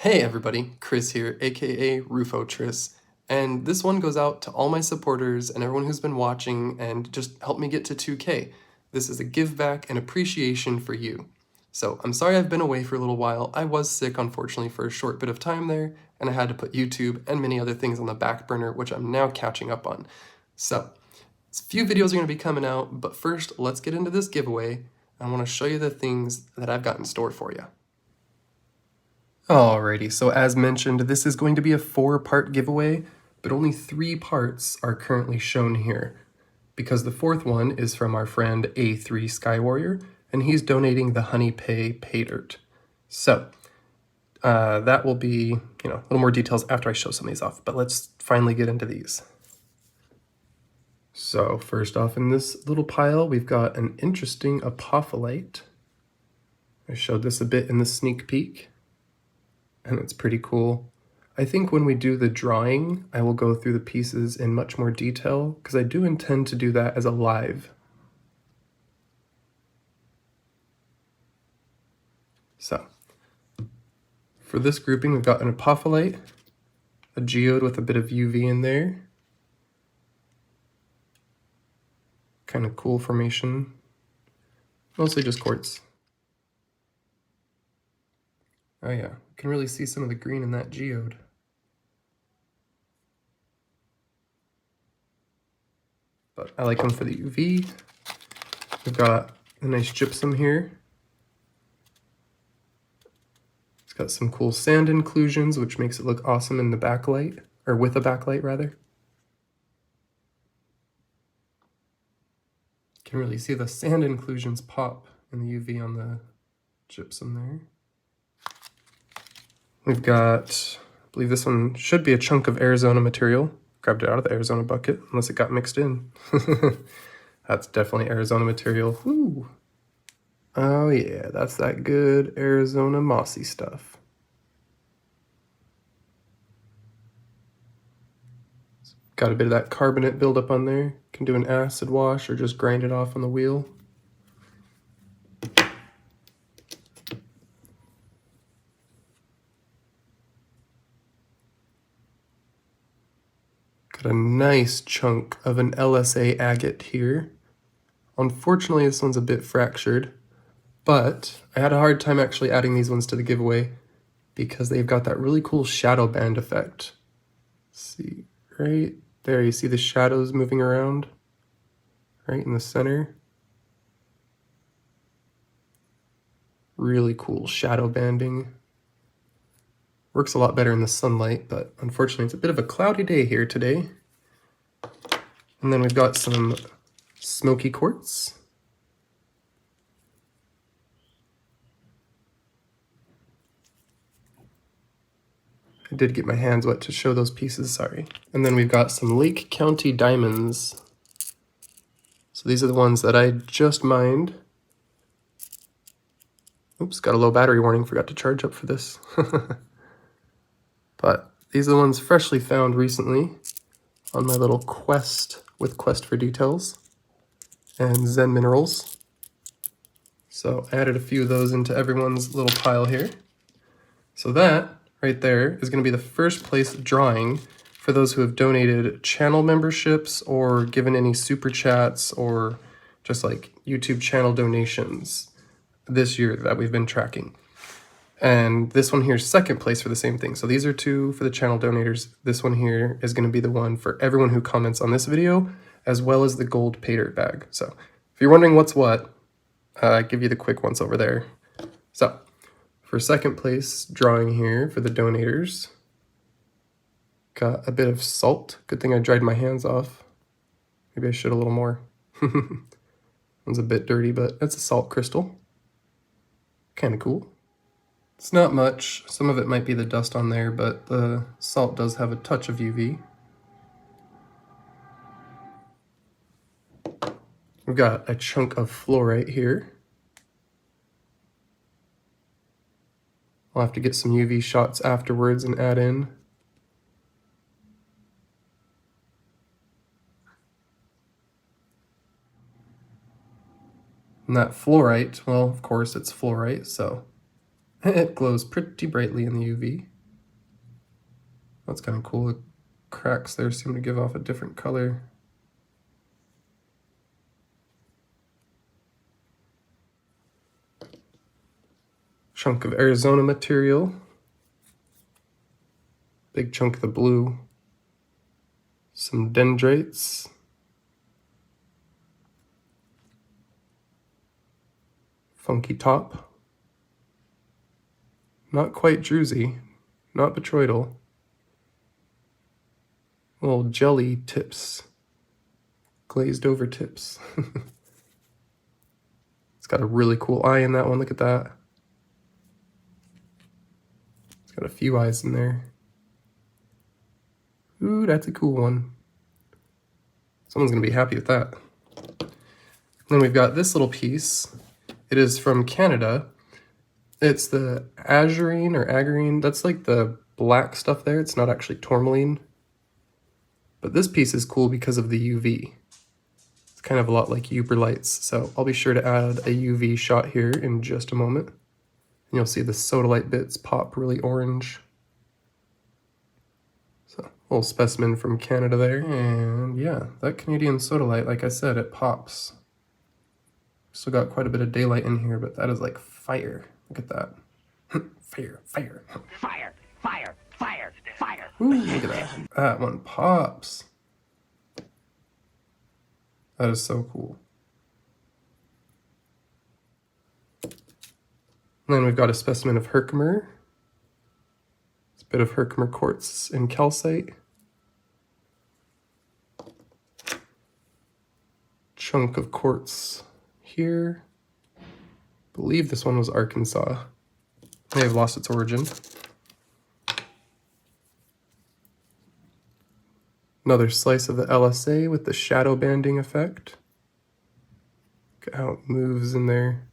Hey everybody, Chris here, aka Rufotris, and this one goes out to all my supporters and everyone who's been watching and just helped me get to 2K. This is a give back and appreciation for you. So I'm sorry I've been away for a little while. I was sick, unfortunately, for a short bit of time there, and I had to put YouTube and many other things on the back burner, which I'm now catching up on. So, a few videos are going to be coming out, but first, let's get into this giveaway. I want to show you the things that I've got in store for you. Alrighty, so as mentioned, this is going to be a 4-part giveaway, but only 3 parts are currently shown here, because the 4th one is from our friend A3 Skywarrior, and he's donating the Honey Pay Dirt. So, that will be, a little more details after I show some of these off, but let's finally get into these. So, first off in this little pile, we've got an interesting apophyllite. I showed this a bit in the sneak peek, and it's pretty cool. I think when we do the drawing, I will go through the pieces in much more detail, because I do intend to do that as a live. So, for this grouping, we've got an apophyllite, a geode with a bit of UV in there. Kind of cool formation. Mostly just quartz. Oh yeah, you can really see some of the green in that geode. But I like them for the UV. We've got a nice gypsum here. It's got some cool sand inclusions, which makes it look awesome in the backlight, or with a backlight rather. You can really see the sand inclusions pop in the UV on the gypsum there. We've got, I believe this one should be a chunk of Arizona material. Grabbed it out of the Arizona bucket, unless it got mixed in. That's definitely Arizona material. Woo! Oh yeah, that's that good Arizona mossy stuff. Got a bit of that carbonate buildup on there. Can do an acid wash or just grind it off on the wheel. Got a nice chunk of an LSA agate here. Unfortunately, this one's a bit fractured, but I had a hard time actually adding these ones to the giveaway because they've got that really cool shadow band effect. See, right there, you see the shadows moving around right in the center. Really cool shadow banding. Works a lot better in the sunlight, but unfortunately it's a bit of a cloudy day here today. And then we've got some smoky quartz. I did get my hands wet to show those pieces, sorry. And then we've got some Lake County diamonds. So these are the ones that I just mined. Oops, got a low battery warning, forgot to charge up for this. But these are the ones freshly found recently on my little quest with Quest for Details and Zen Minerals. So I added a few of those into everyone's little pile here. So that right there is going to be the first place drawing for those who have donated channel memberships or given any super chats or just like YouTube channel donations this year that we've been tracking. And this one here is second place for the same thing. So these are 2 for the channel donators. This one here is going to be the one for everyone who comments on this video, as well as the gold pay dirt bag. So if you're wondering what's what, I give you the quick ones over there. So for second place drawing here for the donators, got a bit of salt. Good thing I dried my hands off. Maybe I should a little more. One's a bit dirty, but it's a salt crystal. Kind of cool. It's not much. Some of it might be the dust on there, but the salt does have a touch of UV. We've got a chunk of fluorite here. I'll have to get some UV shots afterwards and add in. And that fluorite, well, of course it's fluorite, so It glows pretty brightly in the UV. That's kind of cool. The cracks there seem to give off a different color. Chunk of Arizona material. Big chunk of the blue. Some dendrites. Funky top. Not quite druzy. Not botryoidal. Little jelly tips. Glazed over tips. It's got a really cool eye in that one. Look at that. It's got a few eyes in there. Ooh, that's a cool one. Someone's gonna be happy with that. Then we've got this little piece. It is from Canada. It's the azurine or agarine. That's like the black stuff there. It's not actually tourmaline. But this piece is cool because of the UV. It's kind of a lot like Uber so I'll be sure to add a UV shot here in just a moment. And you'll see the sodalite bits pop really orange. So, a little specimen from Canada there. And yeah, that Canadian sodalite, like I said, it pops. Still got quite a bit of daylight in here, but that is like fire. Look at that. Fire, fire. Fire, fire, fire, fire. Ooh, look at that. That one pops. That is so cool. And then we've got a specimen of Herkimer. It's a bit of Herkimer quartz in calcite. Chunk of quartz here. I believe this one was Arkansas. May have lost its origin. Another slice of the LSA with the shadow banding effect. Look at how it moves in there.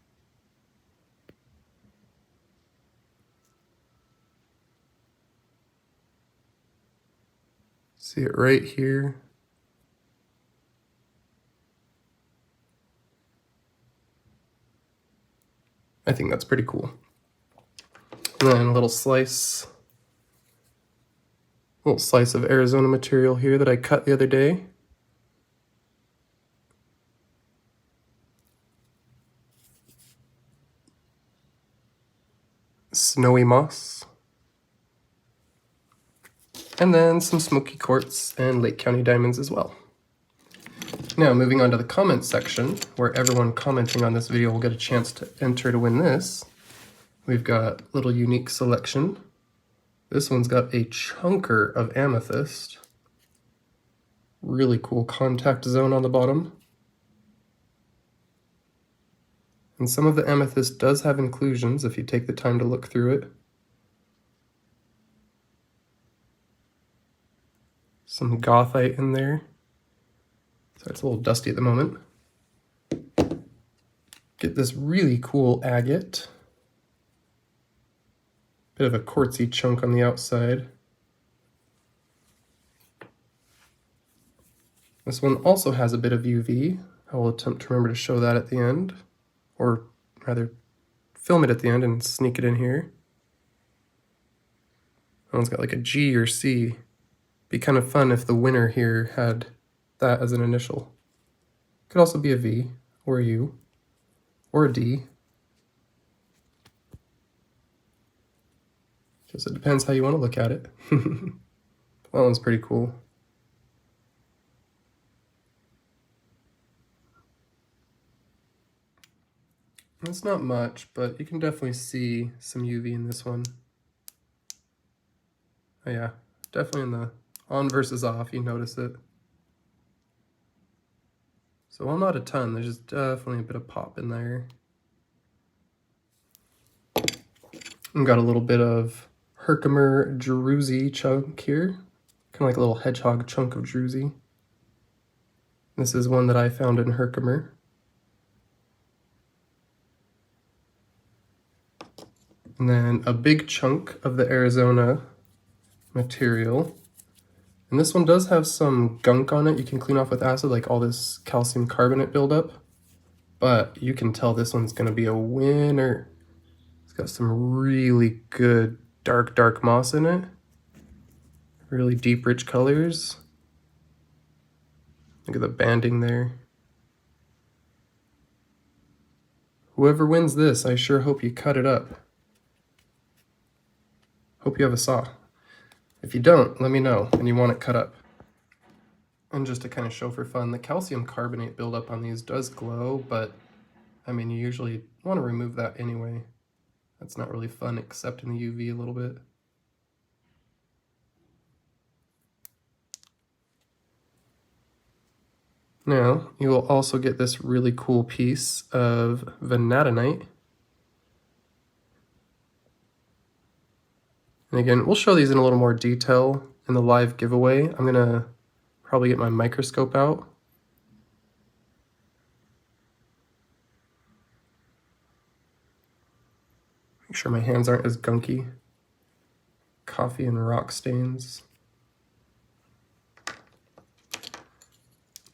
See it right here. I think that's pretty cool. And then a little slice of Arizona material here that I cut the other day. Snowy moss. And then some smoky quartz and Lake County diamonds as well. Now, moving on to the comments section, where everyone commenting on this video will get a chance to enter to win this. We've got a little unique selection. This one's got a chunker of amethyst. Really cool contact zone on the bottom. And some of the amethyst does have inclusions if you take the time to look through it. Some gothite in there. So it's a little dusty at the moment. Get this really cool agate. Bit of a quartzy chunk on the outside. This one also has a bit of UV. I will attempt to remember to show that at the end, or rather film it at the end and sneak it in here. That one's got like a G or C. Be kind of fun if the winner here had that as an initial. Could also be a V, or a U, or a D. Just it depends how you want to look at it. That one's pretty cool. It's not much, but you can definitely see some UV in this one. Oh yeah, definitely in the on versus off, you notice it. So while not a ton, there's just definitely a bit of pop in there. And got a little bit of Herkimer druzy chunk here. Kind of like a little hedgehog chunk of druzy. This is one that I found in Herkimer. And then a big chunk of the Arizona material. And this one does have some gunk on it you can clean off with acid, like all this calcium carbonate buildup. But you can tell this one's going to be a winner. It's got some really good dark moss in it. Really deep, rich colors. Look at the banding there. Whoever wins this, I sure hope you cut it up. Hope you have a saw. If you don't, let me know and you want it cut up. And just to kind of show for fun, the calcium carbonate buildup on these does glow, but I mean, you usually want to remove that anyway. That's not really fun except in the UV a little bit. Now, you will also get this really cool piece of vanadinite. And again, we'll show these in a little more detail in the live giveaway. I'm gonna probably get my microscope out. Make sure my hands aren't as gunky. Coffee and rock stains.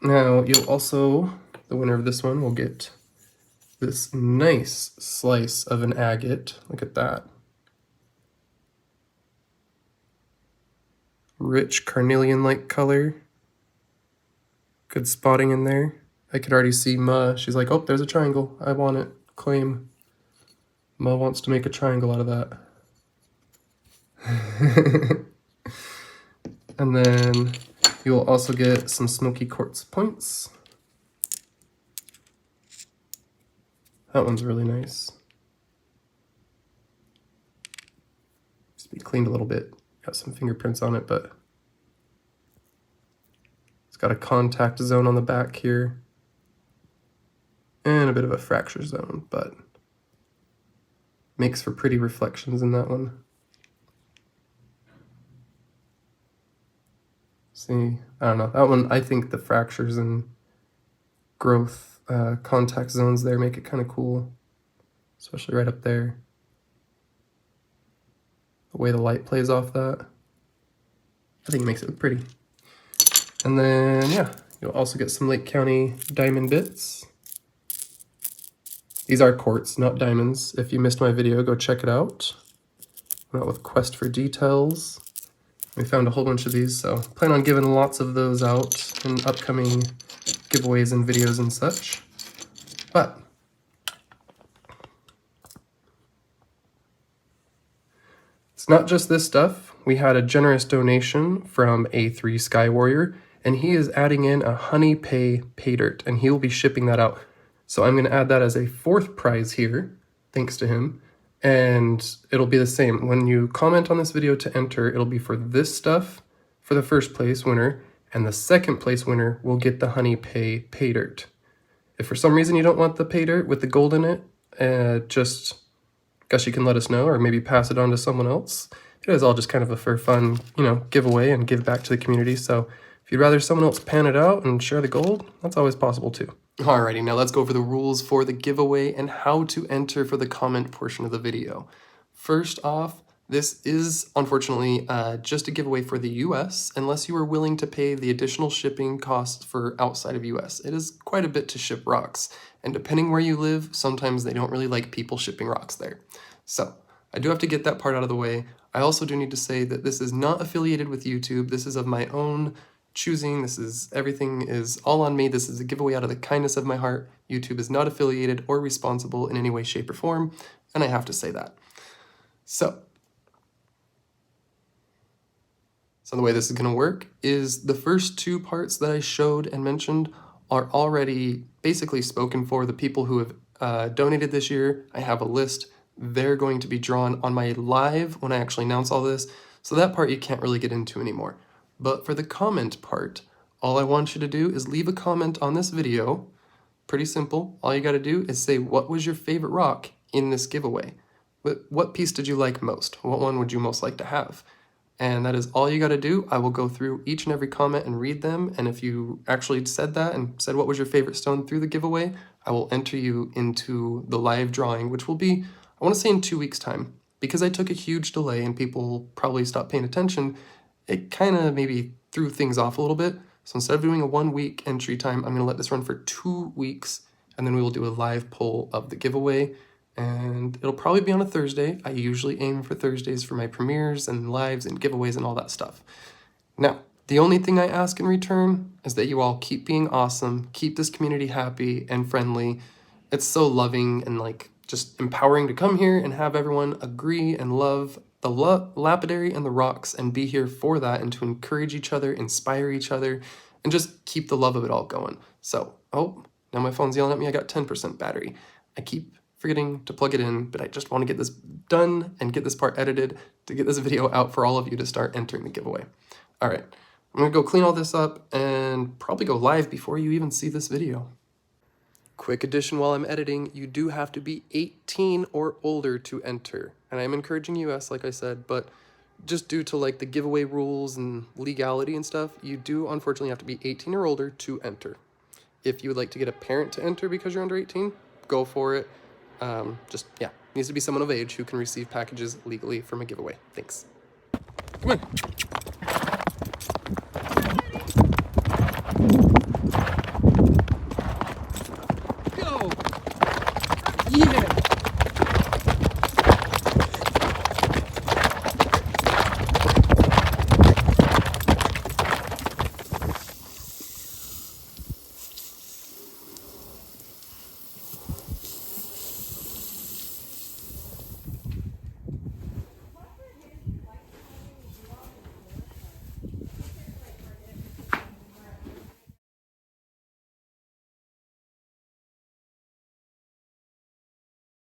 Now, you'll also, the winner of this one will get this nice slice of an agate. Look at that. Rich carnelian-like color. Good spotting in there. I could already see Ma. She's like, oh, there's a triangle. I want it. Claim. Ma wants to make a triangle out of that. And then you'll also get some smoky quartz points. That one's really nice. Just be cleaned a little bit. Got some fingerprints on it, but it's got a contact zone on the back here. And a bit of a fracture zone, but makes for pretty reflections in that one. See, I don't know, that one, I think the fractures and growth contact zones there make it kind of cool, especially right up there. The way the light plays off that, I think it makes it look pretty. And then, yeah, you'll also get some Lake County diamond bits. These are quartz, not diamonds. If you missed my video, go check it out. Went out with Quest for Details. We found a whole bunch of these, so plan on giving lots of those out in upcoming giveaways and videos and such. But it's not just this stuff. We had a generous donation from A3 Sky Warrior, and he is adding in a honey pay dirt, and he will be shipping that out. So I'm going to add that as a fourth prize here, thanks to him. And it'll be the same. When you comment on this video to enter, it'll be for this stuff for the first place winner, and the second place winner will get the honey pay dirt. If for some reason you don't want the pay dirt with the gold in it, just guess you can let us know, or maybe pass it on to someone else. It is all just kind of a for fun, giveaway and give back to the community. So if you'd rather someone else pan it out and share the gold, that's always possible too. Alrighty, now let's go over the rules for the giveaway and how to enter for the comment portion of the video. First off, this is unfortunately just a giveaway for the US, unless you are willing to pay the additional shipping costs for outside of US. It is quite a bit to ship rocks, and depending where you live, sometimes they don't really like people shipping rocks there. So I do have to get that part out of the way. I also do need to say that this is not affiliated with YouTube. This is of my own choosing. Everything is all on me. This is a giveaway out of the kindness of my heart. YouTube is not affiliated or responsible in any way, shape, or form, and I have to say that. So the way this is going to work is the first two parts that I showed and mentioned are already basically spoken for. The people who have donated this year, I have a list. They're going to be drawn on my live when I actually announce all this. So that part you can't really get into anymore. But for the comment part, all I want you to do is leave a comment on this video. Pretty simple. All you got to do is say, what was your favorite rock in this giveaway? What piece did you like most? What one would you most like to have? And that is all you got to do. I will go through each and every comment and read them. And if you actually said that and said what was your favorite stone through the giveaway, I will enter you into the live drawing, which will be, I want to say in 2 weeks' time. Because I took a huge delay and people probably stopped paying attention, it kind of maybe threw things off a little bit. So instead of doing a 1 week entry time, I'm going to let this run for 2 weeks, and then we will do a live poll of the giveaway. and it'll probably be on a Thursday. I usually aim for Thursdays for my premieres and lives and giveaways and all that stuff. Now, the only thing I ask in return is that you all keep being awesome, keep this community happy and friendly. It's so loving and like just empowering to come here and have everyone agree and love the lapidary and the rocks and be here for that and to encourage each other, inspire each other, and just keep the love of it all going. So, oh, now my phone's yelling at me, I got 10% battery. I keep forgetting to plug it in, but I just want to get this done and get this part edited to get this video out for all of you to start entering the giveaway. All right, I'm gonna go clean all this up and probably go live before you even see this video. Quick addition while I'm editing, you do have to be 18 or older to enter. And I'm encouraging US, like I said, but just due to like the giveaway rules and legality and stuff, you do unfortunately have to be 18 or older to enter. If you would like to get a parent to enter because you're under 18, go for it. Yeah, needs to be someone of age who can receive packages legally from a giveaway. Thanks. Come on.